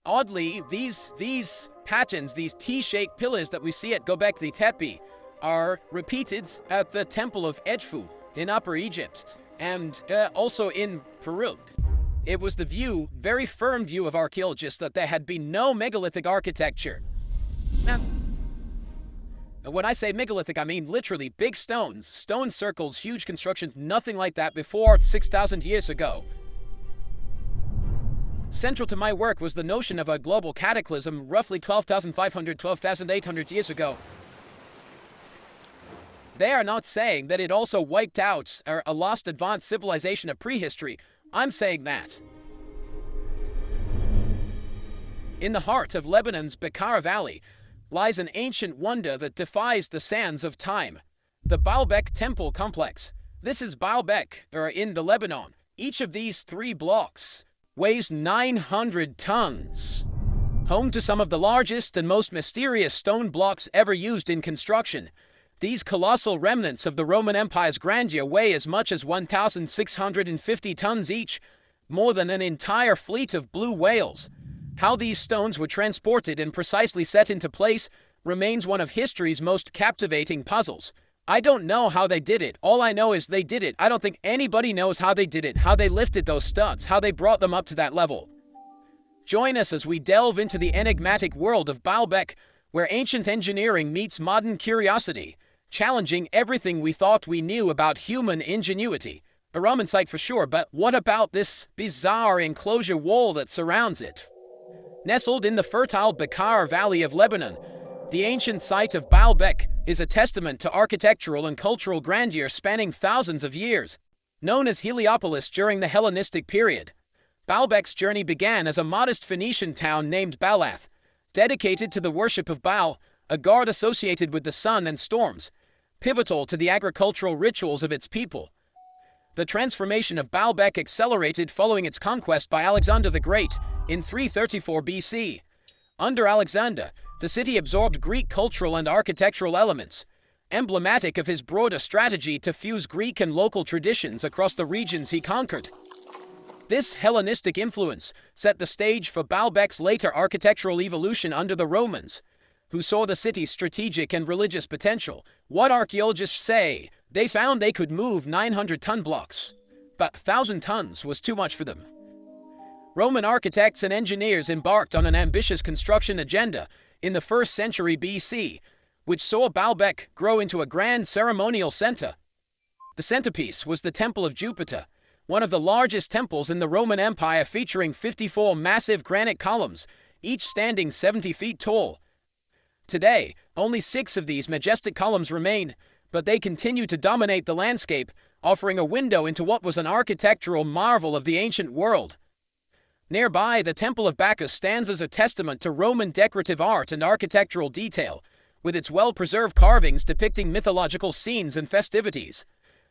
Oddly, these patterns, these T-shaped pillars that we see at Göbekli Tepe, are repeated at the Temple of Edfu in Upper Egypt and also in Peru. It was the view, very firm view of archaeologists, that there had been no megalithic architecture. Now, when I say megalithic, I mean literally big stones, stone circles, huge constructions, nothing like that before 6,000 years ago. Central to my work was the notion of a global cataclysm roughly 12,500, 12,800 years ago. They are not saying that it also wiped out a lost advanced civilization of prehistory. I'm saying that. In the heart of Lebanon's Bekaa Valley lies an ancient wonder that defies the sands of time. The Baalbek Temple Complex. This is Baalbek, in the Lebanon. Each of these 3 blocks weighs 900 tons. Home to some of the largest and most mysterious stone blocks ever used in construction. These colossal remnants of the Roman Empire's grandeur weigh as much as 1,650 tons each, more than an entire fleet of blue whales. How these stones were transported and precisely set into place remains one of history's most captivating puzzles. I don't know how they did it. All I know is they did it. I don't think anybody knows how they did it, how they lifted those studs, how they brought them up to that level. Join us as we delve into the enigmatic world of Baalbek, where ancient engineering meets modern curiosity, challenging everything we thought we knew about human ingenuity. A Roman site for sure, but what about this bizarre enclosure wall that surrounds it? Nestled in the fertile Bekaa Valley of Lebanon, the ancient site of Baalbek is a testament to architectural and cultural grandeur spanning thousands of years. Known as Heliopolis during the Hellenistic period, Baalbek's journey began as a modest Phoenician town named Baalath, dedicated to the worship of Baal, a god associated with the sun and storms, pivotal to the agricultural rituals of its people. The transformation of Baalbek accelerated following its conquest by Alexander the Great in 334 BC. Under Alexander, the city absorbed Greek cultural and architectural elements, emblematic of his broader strategy to fuse Greek and local traditions across the regions he conquered. This Hellenistic influence set the stage for Baalbek's later architectural evolution under the Romans, who saw the city's strategic and religious potential. What archaeologists say, they found they could move 900-ton blocks, but 1,000 tons was too much for them. Roman architects and engineers embarked on an ambitious construction agenda in the 1st century BC, which saw Baalbek grow into a grand ceremonial center. The centerpiece was the Temple of Jupiter, one of the largest temples in the Roman Empire, featuring 54 massive granite columns, each standing 70 feet tall. Today, only 6 of these majestic columns remain, but they continue to dominate the landscape, offering a window into what was an architectural marvel of the ancient world. Nearby, the Temple of Bacchus stands as a testament to Roman decorative art and architectural detail, with its well-preserved carvings depicting mythological scenes and festivities.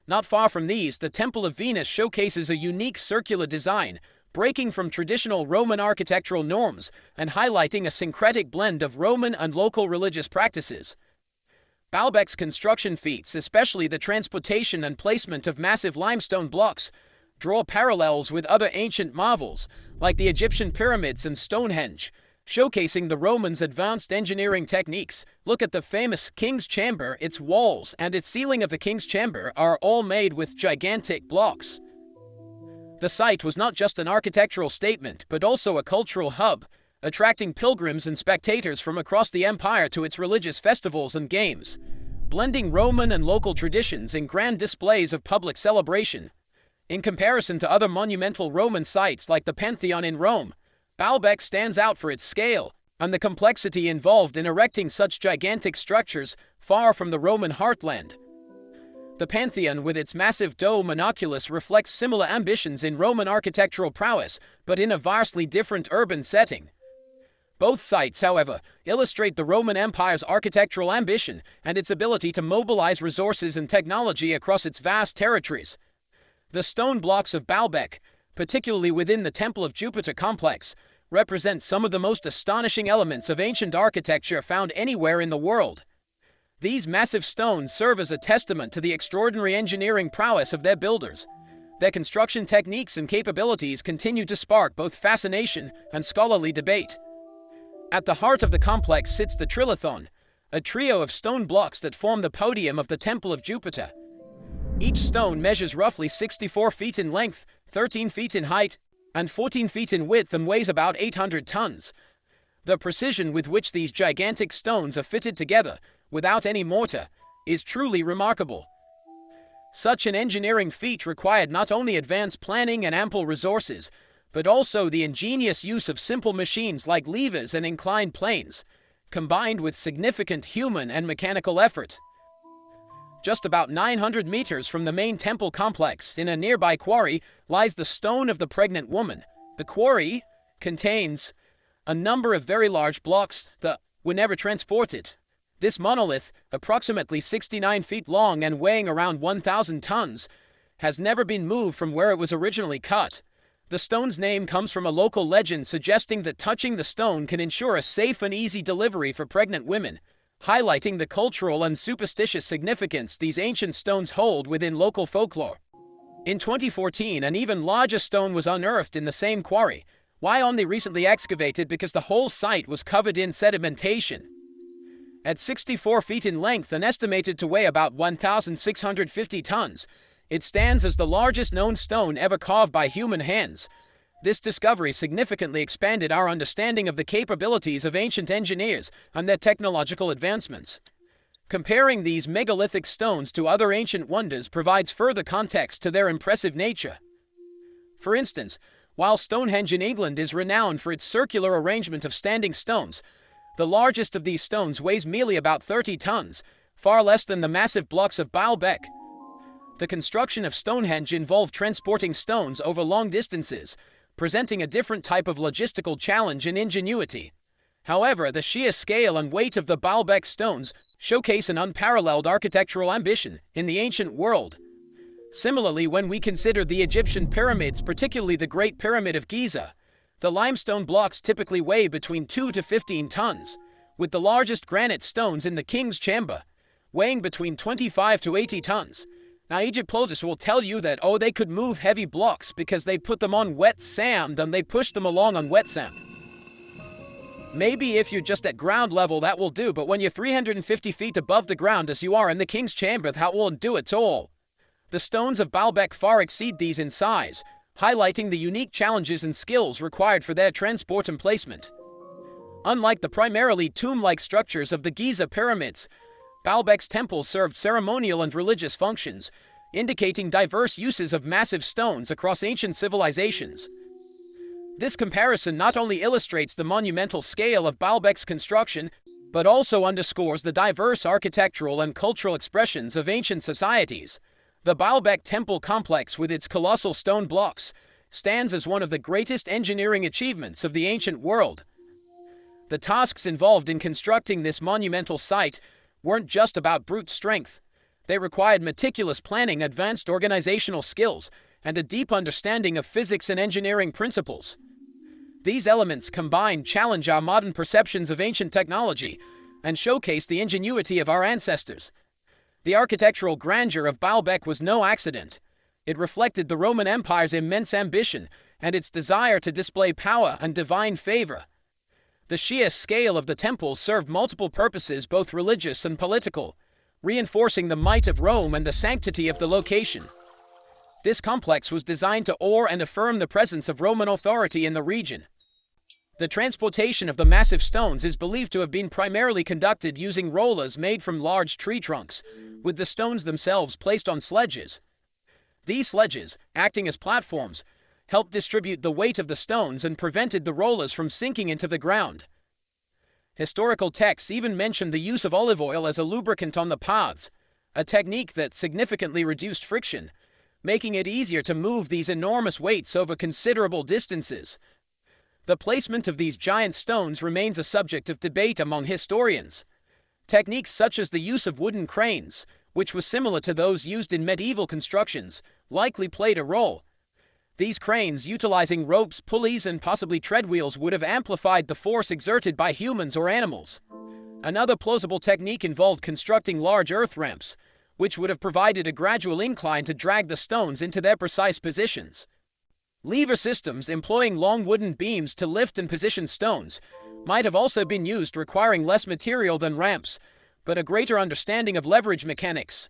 Not far from these, the Temple of Venus showcases a unique circular design, breaking from traditional Roman architectural norms and highlighting a syncretic blend of Roman and local religious practices. Baalbek's construction feats, especially the transportation and placement of massive limestone blocks, draw parallels with other ancient marvels, like the Egyptian pyramids and Stonehenge, showcasing the Romans' advanced engineering techniques. Look at the famous King's Chamber. Its walls and its ceiling of the King's Chamber are all made with gigantic blocks. The site was not just an architectural statement, but also a cultural hub, attracting pilgrims and spectators from across the empire to its religious festivals and games, blending Roman and local traditions in grand displays of public celebration. In comparison to other monumental Roman sites like the Pantheon in Rome, Baalbek stands out for its scale and the complexity involved in erecting such gigantic structures far from the Roman heartland. The Pantheon, with its massive dome and oculus, reflects similar ambitions in Roman architectural prowess, but in a vastly different urban setting. Both sites, however, illustrate the Roman Empire's architectural ambition and its ability to mobilize resources and technology across its vast territories. The stone blocks of Baalbek, particularly within the Temple of Jupiter complex, represent some of the most astonishing elements of ancient architecture found anywhere in the world. These massive stones serve as a testament to the extraordinary engineering prowess of their builders. Their construction techniques and capabilities continue to spark both fascination and scholarly debate. At the heart of the complex sits the trilithon, a trio of stone blocks that form the podium of the Temple of Jupiter. Each stone measures roughly 64 feet in length, 13 feet in height, and 14 feet in width and weighs about 800 tons. The precision with which these gigantic stones are fitted together, without any mortar, is truly remarkable. Such an engineering feat required not only advanced planning and ample resources, but also the ingenious use of simple machines like levers and inclined planes, combined with significant human and mechanical effort. Just about 900 meters from the main temple complex, in a nearby quarry, lies the Stone of the Pregnant Woman. The quarry contains a number of very large blocks that were never transported. This monolith, approximately 69 feet long and weighing around 1,000 tons, has never been moved from where it was originally cut. The stone's name comes from a local legend suggesting that touching the stone can ensure a safe and easy delivery for pregnant women, highlighting the cultural and superstitious significance these ancient stones hold within local folklore. In 2014, an even larger stone was unearthed in the same quarry, only recently excavated because the whole site was covered in sedimentation. At 64 feet in length and estimated to weigh about 1,650 tons, it stands as the largest known stone ever carved by human hands. This discovery significantly expanded our understanding of the capabilities of ancient engineers and their technological advancements. Comparing these megalithic stones to other ancient wonders provides further context to their impressive nature. For instance, while Stonehenge in England is renowned for its circular arrangement of standing stones, the largest of these stones weighs merely about 30 tons, far less than the massive blocks of Baalbek. The construction of Stonehenge involved transporting stones over long distances, presenting a different type of logistical challenge and ingenuity. However, the sheer scale and weight of the Baalbek stones showcase an unparalleled architectural ambition in the ancient world. Similarly, when we consider the Egyptian pyramids, particularly the Great Pyramid of Giza, the limestone blocks typically weigh between 2 to 15 tons, with the largest granite stones in the King's Chamber weighing between 25 to 80 tons. Now, Egyptologists will tell you that, they could move heavy blocks because they put them on wet sand and they push them along on wet sand. Maybe if you're just at ground level that will do, but when you're 350 feet above the ground as you are in the King's Chamber, that won't do at all. The stones of Baalbek far exceed these in size, highlighting the unique challenges and skills required for their transport and placement. Unlike the primarily tomb-like structures of the Giza pyramids, Baalbek's temples served ceremonial and religious functions, indicating diverse uses of massive stones across ancient civilizations. This comparison not only illustrates the monumental scale of Baalbek's construction, but also underscores the diverse architectural and cultural expressions of ancient societies. The Baalbek temple complex, with its colossal stone blocks, stands as one of the greatest engineering achievements of the ancient world. The tasks involved in constructing this monumental site weren't just about brute strength. They required meticulous planning, advanced organizational skills, and a deep understanding of physics and engineering principles. These elements combined challenge our modern perceptions of ancient technology and showcase the ingenuity of our ancestors. The architectural grandeur of Baalbek was no accident. It reflected the Roman Empire's immense ambition and its desire to display power and divine favor. The sheer scale of the temple served multiple purposes, both religious and political, reinforcing the might of Rome and the sanctity of the location. This complex was designed to awe and affirm the presence of Roman authority in the region. The transportation of the massive stones is believed to have been primarily conducted using rollers made from large tree trunks, with the stones themselves placed on sledges. These sledges, acting as platforms, helped distribute the weight of the stones and prevented the rollers from sinking into the ground. Historical texts even mention the use of olive oil as a lubricant on the paths, a technique that significantly reduced friction, making it easier to move these enormous weights over considerable distances. The placement of these giant stones remains a subject of debate among historians. Techniques such as the use of wooden cranes, which were similar to those used in medieval constructions, likely played a role. These cranes, utilizing ropes, pulleys, and possibly treadwheels, would have amplified the force exerted by humans or animals. Another plausible technique involved constructing large earth ramps, which would have provided a gradual incline to drag the stones into their precise positions. Lever systems, employing long wooden beams to lift and position stones, might have also been used, requiring less material than ramps, but a greater understanding of leverage mechanics.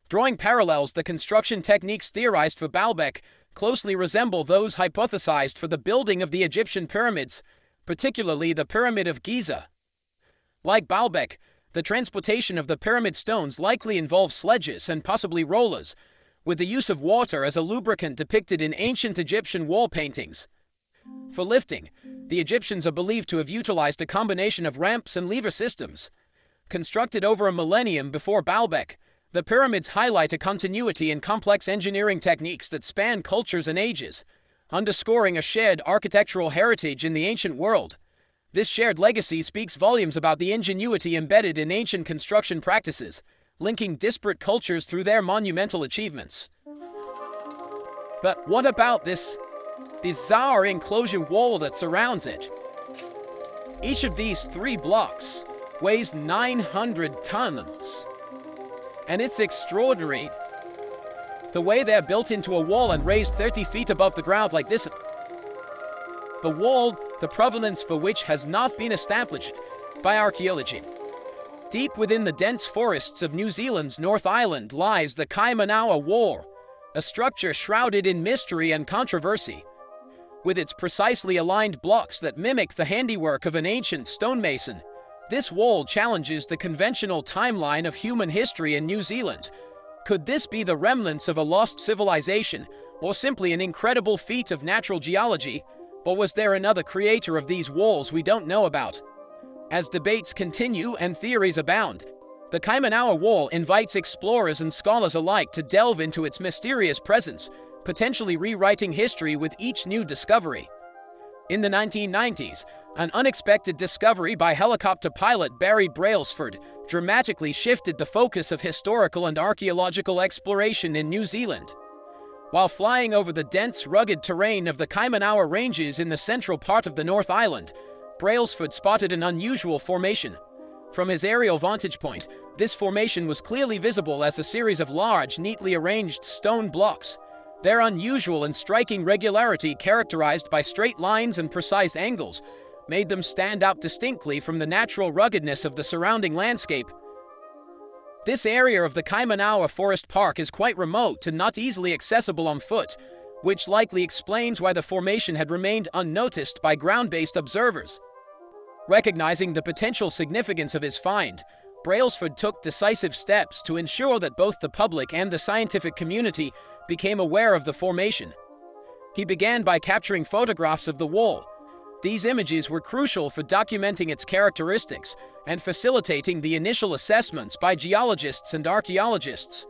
Drawing parallels, the construction techniques theorized for Baalbek closely resemble those hypothesized for the building of the Egyptian pyramids, particularly the Pyramid of Giza. Like Baalbek, the transportation of the pyramid stones likely involved sledges and possibly rollers, with the use of water as a lubricant depicted in ancient Egyptian wall paintings. For lifting, the Egyptians are believed to have utilized a combination of ramps and lever systems. Constructed over a millennium before Baalbek, the pyramids highlight a continuity in complex engineering techniques that span cultures and ages, underscoring a shared architectural heritage in the ancient world. This shared legacy speaks volumes about the ingenuity embedded in ancient construction practices, linking disparate cultures through their monumental achievements. But what about this bizarre enclosure wall that surrounds it? Each of these 3 blocks weighs 900 tons. And it's extraordinary the way they're built into a wall and raised 30 feet above the ground like this. The wall, the provenance for which has not been established by archaeology. Deep within the dense forests of New Zealand's North Island lies the Kaimanawa Wall, a structure shrouded in mystery and controversy. With its precisely aligned blocks that mimic the handiwork of an ancient stonemason, this wall challenges the conventional timeline of human history in New Zealand. Could this be the remnants of a lost civilization, or simply an incredible feat of natural geology? Or was there another creator of these walls we don't know about? As debates continue and theories abound, the Kaimanawa Wall invites explorers and scholars alike to delve into its mysterious presence, potentially rewriting history with each new discovery. In the 1990s, an unexpected discovery by helicopter pilot Barry Brailsford dramatically shifted the focus of historical and archaeological exploration in New Zealand. While flying over the dense, rugged terrain of the Kaimanawa Ranges in the central part of the North Island, Brailsford spotted an unusual formation. From his aerial vantage point, this formation was clearly visible as a series of large, neatly arranged stone blocks. Their unusual and striking regularity, characterized by straight lines and precise angles, made them stand out distinctly from the natural ruggedness of the surrounding landscape. This area of the Kaimanawa Forest Park is quite remote and not easily accessible on foot, which likely explains why the formation had remained unnoticed by ground-based observers. Recognizing the potential significance of his find, Brailsford took decisive steps to ensure that both the public and the scientific community became aware of the formation. He began by capturing photographs of the wall. These images were crucial for documenting its characteristics and facilitating the initial assessments by geologists and archaeologists.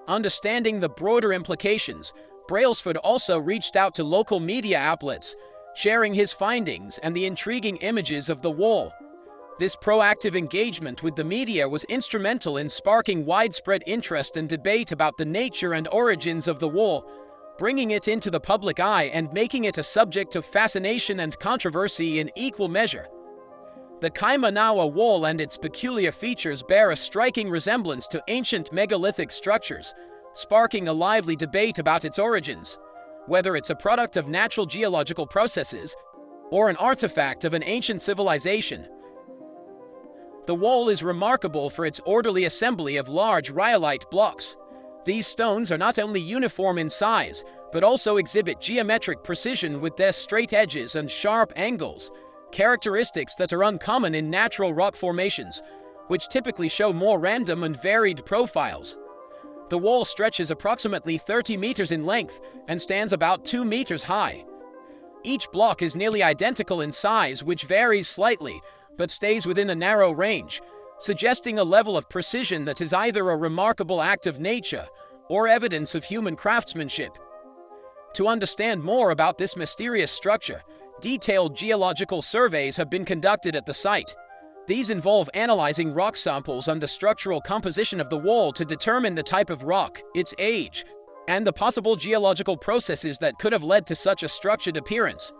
Understanding the broader implications, Brailsford also reached out to local media outlets, sharing his findings and the intriguing images of the wall. This proactive engagement with the media was instrumental in sparking widespread interest and debate about the nature and origins of the wall, bringing it into the public eye and making it a subject of fascination and controversy in equal measure. The Kaimanawa Wall and its peculiar features bear a striking resemblance to ancient megalithic structures, sparking a lively debate about its origins. Whether it's a product of natural geological processes or an artifact of an ancient civilization, the wall is remarkable for its orderly assembly of large rhyolite blocks. These stones are not only uniform in size, but also exhibit geometric precision with their straight edges and sharp angles, characteristics that are uncommon in natural rock formations, which typically show more random and varied profiles. The wall stretches approximately 30 meters in length and stands about 2 meters high. Each block is nearly identical in size, which varies slightly, but stays within a narrow range, suggesting a level of precision that is either a remarkable act of nature or evidence of human craftsmanship. To understand more about this mysterious structure, detailed geological surveys have been conducted at the site. These involve analyzing rock samples and the structural composition of the wall to determine the type of rock, its age, and the possible geological processes that could have led to such a structured appearance.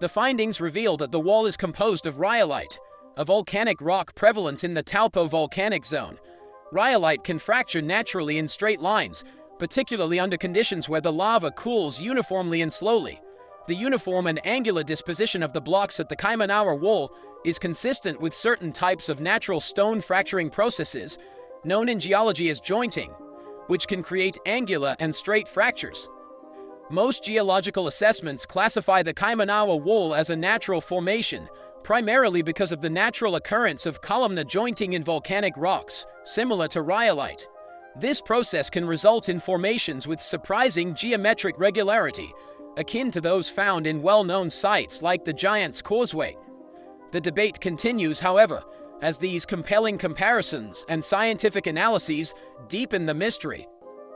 The findings reveal that the wall is composed of rhyolite, a volcanic rock prevalent in the Taupo volcanic zone. Rhyolite can fracture naturally in straight lines, particularly under conditions where the lava cools uniformly and slowly. The uniform and angular disposition of the blocks at the Kaimanawa Wall is consistent with certain types of natural stone fracturing processes, known in geology as jointing, which can create angular and straight fractures. Most geological assessments classify the Kaimanawa Wall as a natural formation, primarily because of the natural occurrence of columnar jointing in volcanic rocks, similar to rhyolite. This process can result in formations with surprising geometric regularity, akin to those found in well-known sites like the Giant's Causeway. The debate continues, however, as these compelling comparisons and scientific analyses deepen the mystery,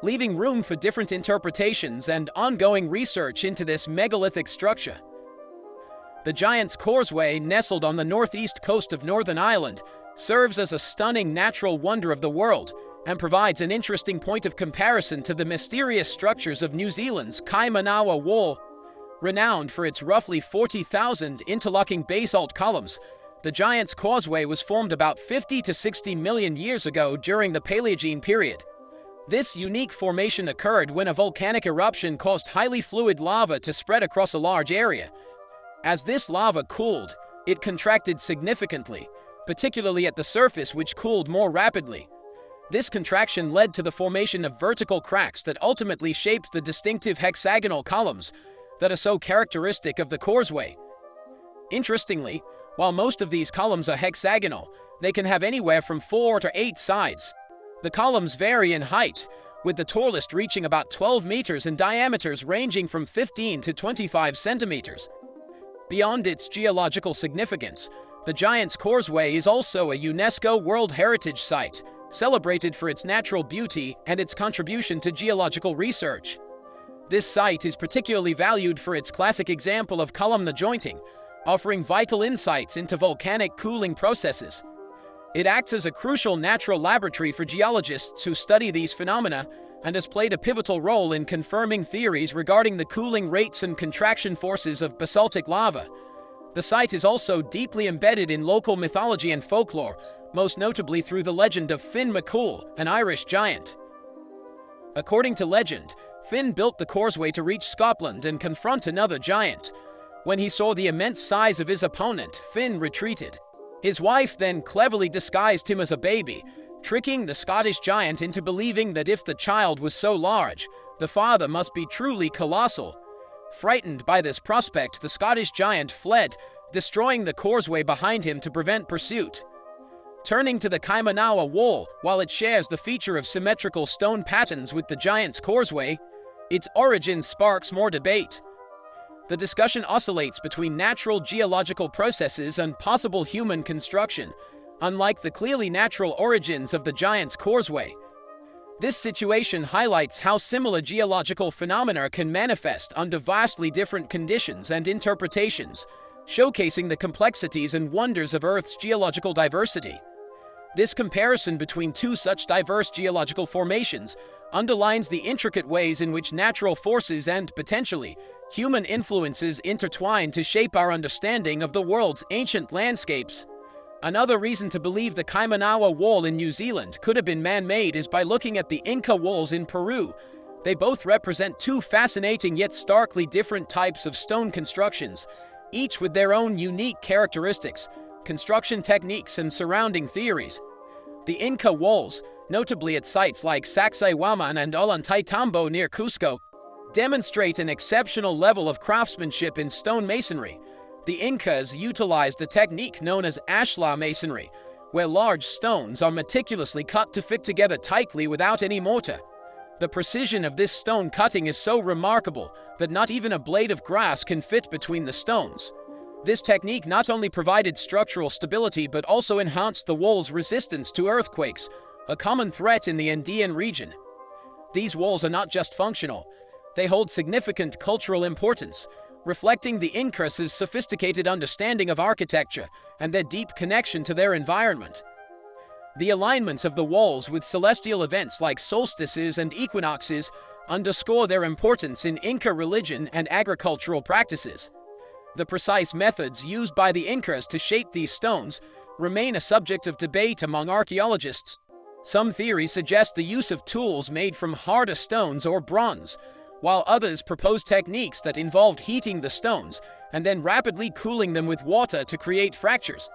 leaving room for different interpretations and ongoing research into this megalithic structure. The Giant's Causeway, nestled on the northeast coast of Northern Ireland, serves as a stunning natural wonder of the world and provides an interesting point of comparison to the mysterious structures of New Zealand's Kaimanawa Wall. Renowned for its roughly 40,000 interlocking basalt columns, the Giant's Causeway was formed about 50 to 60 million years ago during the Paleogene period. This unique formation occurred when a volcanic eruption caused highly fluid lava to spread across a large area. As this lava cooled, it contracted significantly, particularly at the surface, which cooled more rapidly. This contraction led to the formation of vertical cracks that ultimately shaped the distinctive hexagonal columns that are so characteristic of the causeway. Interestingly, while most of these columns are hexagonal, they can have anywhere from 4 to 8 sides. The columns vary in height, with the tallest reaching about 12 meters and diameters ranging from 15 to 25 centimeters. Beyond its geological significance, the Giant's Causeway is also a UNESCO World Heritage Site, celebrated for its natural beauty and its contribution to geological research. This site is particularly valued for its classic example of columnar jointing, offering vital insights into volcanic cooling processes. It acts as a crucial natural laboratory for geologists who study these phenomena and has played a pivotal role in confirming theories regarding the cooling rates and contraction forces of basaltic lava. The site is also deeply embedded in local mythology and folklore, most notably through the legend of Finn McCool, an Irish giant. According to legend, Finn built the causeway to reach Scotland and confront another giant. When he saw the immense size of his opponent, Finn retreated. His wife then cleverly disguised him as a baby, tricking the Scottish giant into believing that if the child was so large, the father must be truly colossal. Frightened by this prospect, the Scottish giant fled, destroying the causeway behind him to prevent pursuit. Turning to the Kaimanawa Wall, while it shares the feature of symmetrical stone patterns with the Giant's Causeway, its origin sparks more debate. The discussion oscillates between natural geological processes and possible human construction, unlike the clearly natural origins of the Giant's Causeway. This situation highlights how similar geological phenomena can manifest under vastly different conditions and interpretations, showcasing the complexities and wonders of Earth's geological diversity. This comparison between two such diverse geological formations underlines the intricate ways in which natural forces and, potentially, human influences intertwine to shape our understanding of the world's ancient landscapes. Another reason to believe the Kaimanawa Wall in New Zealand could have been man-made is by looking at the Inca walls in Peru. They both represent two fascinating yet starkly different types of stone constructions, each with their own unique characteristics, construction techniques, and surrounding theories. The Inca walls, notably at sites like Sacsayhuaman and Ollantaytambo near Cusco, demonstrate an exceptional level of craftsmanship in stone masonry. The Incas utilized a technique known as ashlar masonry, where large stones are meticulously cut to fit together tightly without any mortar. The precision of this stone cutting is so remarkable that not even a blade of grass can fit between the stones. This technique not only provided structural stability but also enhanced the wall's resistance to earthquakes, a common threat in the Andean region. These walls are not just functional, they hold significant cultural importance, reflecting the Incas' sophisticated understanding of architecture and their deep connection to their environment. The alignments of the walls with celestial events like solstices and equinoxes underscore their importance in Inca religion and agricultural practices. The precise methods used by the Incas to shape these stones remain a subject of debate among archaeologists. Some theories suggest the use of tools made from harder stones or bronze, while others proposed techniques that involved heating the stones and then rapidly cooling them with water to create fractures.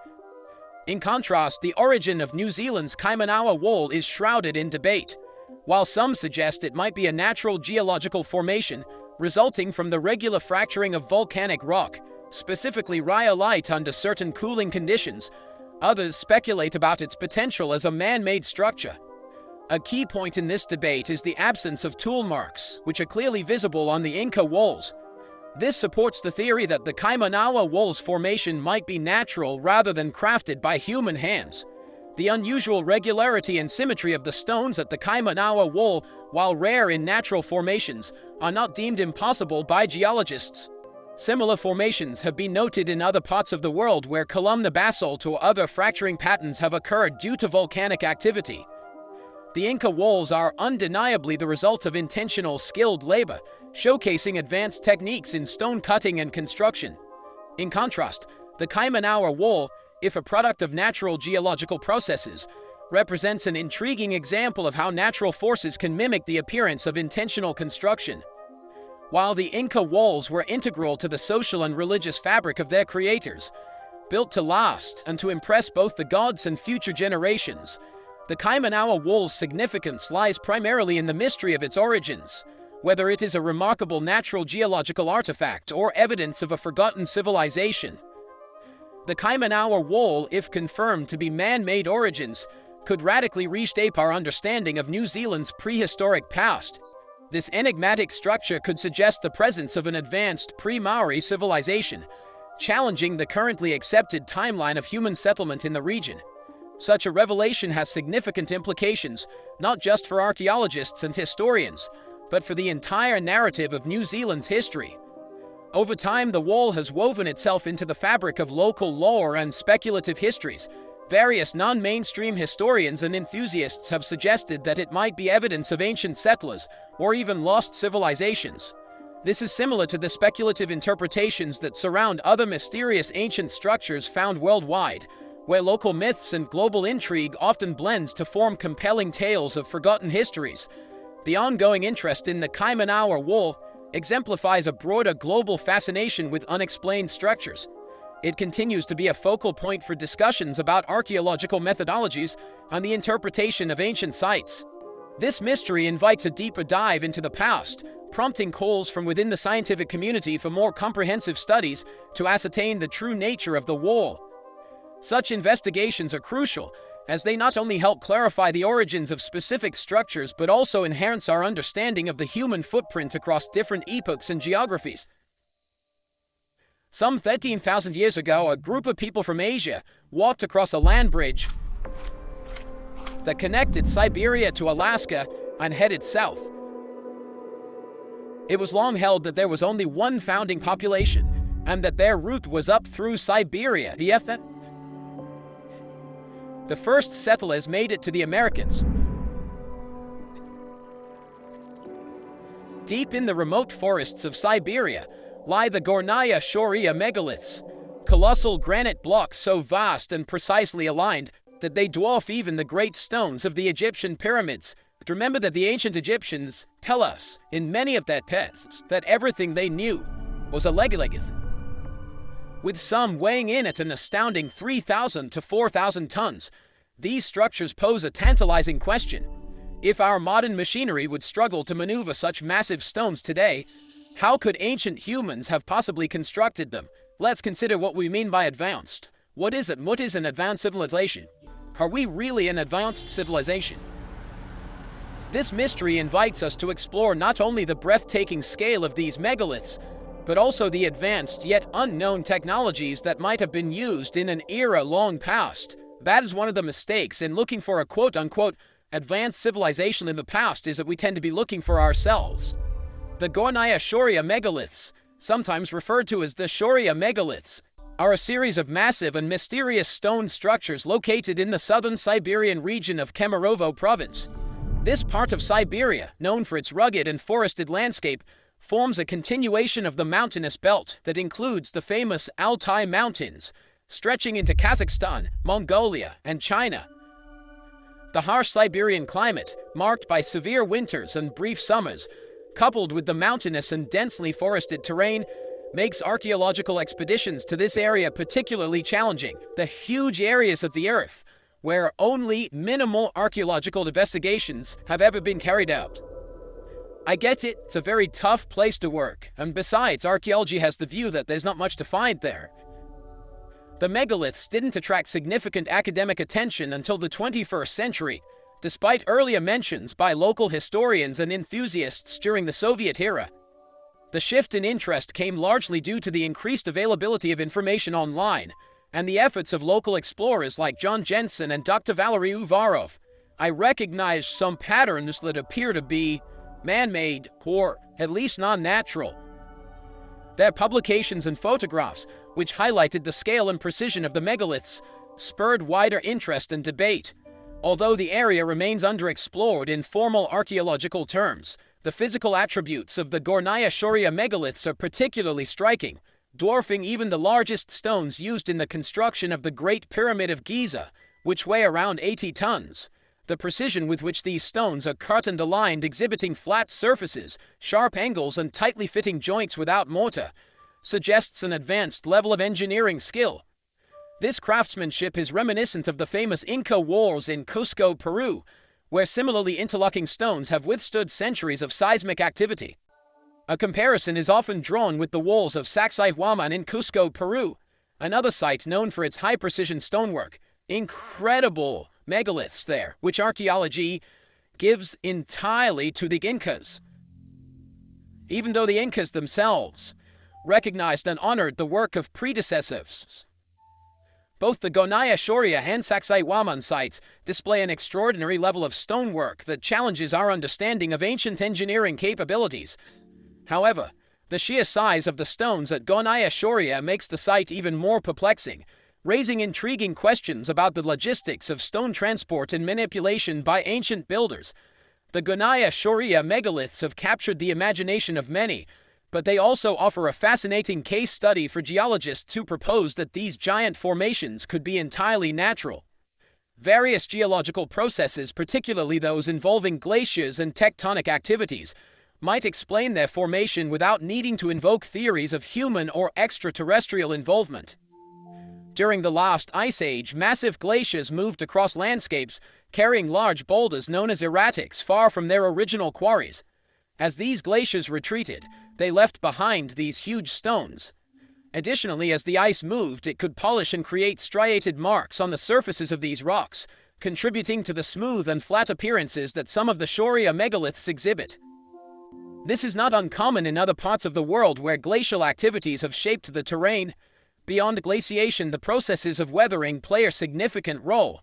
In contrast, the origin of New Zealand's Kaimanawa Wall is shrouded in debate. While some suggest it might be a natural geological formation resulting from the regular fracturing of volcanic rock, specifically rhyolite under certain cooling conditions, others speculate about its potential as a man-made structure. A key point in this debate is the absence of tool marks, which are clearly visible on the Inca walls. This supports the theory that the Kaimanawa Wall's formation might be natural rather than crafted by human hands. The unusual regularity and symmetry of the stones at the Kaimanawa Wall, while rare in natural formations, are not deemed impossible by geologists. Similar formations have been noted in other parts of the world where columnar basalt or other fracturing patterns have occurred due to volcanic activity. The Inca walls are undeniably the result of intentional, skilled labor, showcasing advanced techniques in stone cutting and construction. In contrast, the Kaimanawa Wall, if a product of natural geological processes, represents an intriguing example of how natural forces can mimic the appearance of intentional construction. While the Inca walls were integral to the social and religious fabric of their creators, built to last and to impress both the gods and future generations, the Kaimanawa Wall's significance lies primarily in the mystery of its origins. Whether it is a remarkable natural geological artifact or evidence of a forgotten civilization, the Kaimanawa Wall, if confirmed to be man-made origins, could radically reshape our understanding of New Zealand's prehistoric past. This enigmatic structure could suggest the presence of an advanced pre-Maori civilization, challenging the currently accepted timeline of human settlement in the region. Such a revelation has significant implications, not just for archaeologists and historians, but for the entire narrative of New Zealand's history. Over time, the wall has woven itself into the fabric of local lore and speculative histories. Various non-mainstream historians and enthusiasts have suggested that it might be evidence of ancient settlers or even lost civilizations. This is similar to the speculative interpretations that surround other mysterious ancient structures found worldwide, where local myths and global intrigue often blend to form compelling tales of forgotten histories. The ongoing interest in the Kaimanawa Wall exemplifies a broader global fascination with unexplained structures. It continues to be a focal point for discussions about archaeological methodologies and the interpretation of ancient sites. This mystery invites a deeper dive into the past, prompting calls from within the scientific community for more comprehensive studies to ascertain the true nature of the wall. Such investigations are crucial, as they not only help clarify the origins of specific structures but also enhance our understanding of the human footprint across different epochs and geographies. Some 13,000 years ago, a group of people from Asia walked across a land bridge that connected Siberia to Alaska and headed south. It was long held that there was only one founding population, and that their route was up through Siberia. The first settlers made it to the Americas. Deep in the remote forests of Siberia lie the Gornaya Shoria megaliths, colossal granite blocks so vast and precisely aligned that they dwarf even the great stones of the Egyptian pyramids. But remember that the ancient Egyptians tell us in many of their texts that everything they knew was a legilith, with some weighing in at an astounding 3,000 to 4,000 tons. These structures pose a tantalizing question. If our modern machinery would struggle to maneuver such massive stones today, how could ancient humans have possibly constructed them? Let's consider what we mean by advanced. What is it? What is an advanced civilization? Are we really an advanced civilization? This mystery invites us to explore not only the breathtaking scale of these megaliths, but also the advanced yet unknown technologies that might have been used in an era long past. That is one of the mistakes in looking for a quote-unquote advanced civilization in the past, is that we tend to be looking for ourselves. The Gornaya Shoria megaliths, sometimes referred to as the Shoria megaliths, are a series of massive and mysterious stone structures located in the southern Siberian region of Kemerovo province. This part of Siberia, known for its rugged and forested landscape, forms a continuation of the mountainous belt that includes the famous Altai Mountains, stretching into Kazakhstan, Mongolia, and China. The harsh Siberian climate, marked by severe winters and brief summers, coupled with the mountainous and densely forested terrain, makes archaeological expeditions to this area particularly challenging. The huge areas of the Earth where only minimal archaeological investigations have ever been carried out. I get it, it's a very tough place to work, and besides, archaeology has the view that there's not much to find there. The megaliths didn't attract significant academic attention until the 21st century, despite earlier mentions by local historians and enthusiasts during the Soviet era. The shift in interest came largely due to the increased availability of information online, and the efforts of local explorers like John Jensen and Dr. Valery Uvarov. I recognize some patterns that appear to be man-made or at least non-natural. Their publications and photographs, which highlighted the scale and precision of the megaliths, spurred wider interest and debate. Although the area remains underexplored in formal archaeological terms, the physical attributes of the Gornaya Shoria megaliths are particularly striking, dwarfing even the largest stones used in the construction of the Great Pyramid of Giza, which weigh around 80 tons. The precision with which these stones are cut and aligned, exhibiting flat surfaces, sharp angles, and tightly fitting joints without mortar, suggests an advanced level of engineering skill. This craftsmanship is reminiscent of the famous Inca wars in Cusco, Peru, where similarly interlocking stones have withstood centuries of seismic activity. A comparison is often drawn with the walls of Sacsayhuaman in Cusco, Peru, another site known for its high-precision stonework. Incredible megaliths there, which archaeology gives entirely to the Incas. Even though the Incas themselves recognized and honored the work of predecessors. Both the Gornaya Shoria and Sacsayhuaman sites display an extraordinary level of stonework that challenges our understanding of ancient engineering capabilities. However, the sheer size of the stones at Gornaya Shoria makes the site even more perplexing, raising intriguing questions about the logistics of stone transport and manipulation by ancient builders. The Gornaya Shoria megaliths have captured the imagination of many, but they also offer a fascinating case study for geologists who propose that these giant formations could be entirely natural. Various geological processes, particularly those involving glaciers and tectonic activities, might explain their formation without needing to invoke theories of human or extraterrestrial involvement. During the last ice age, massive glaciers moved across landscapes, carrying large boulders known as erratics far from their original quarries. As these glaciers retreated, they left behind these huge stones. Additionally, as the ice moved, it could polish and create striated marks on the surfaces of these rocks, contributing to the smooth and flat appearances that some of the Shoria megaliths exhibit. This is not uncommon in other parts of the world where glacial activities have shaped the terrain. Beyond glaciation, the processes of weathering play a significant role.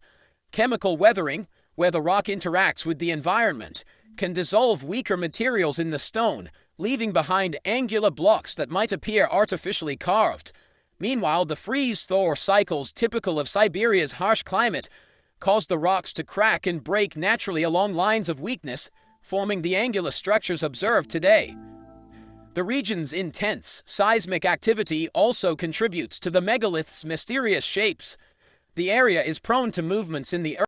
Chemical weathering, where the rock interacts with the environment, can dissolve weaker materials in the stone, leaving behind angular blocks that might appear artificially carved. Meanwhile, the freeze-thaw cycles typical of Siberia's harsh climate cause the rocks to crack and break naturally along lines of weakness, forming the angular structures observed today. The region's intense seismic activity also contributes to the megalith's mysterious shapes. The area is prone to movements in the earth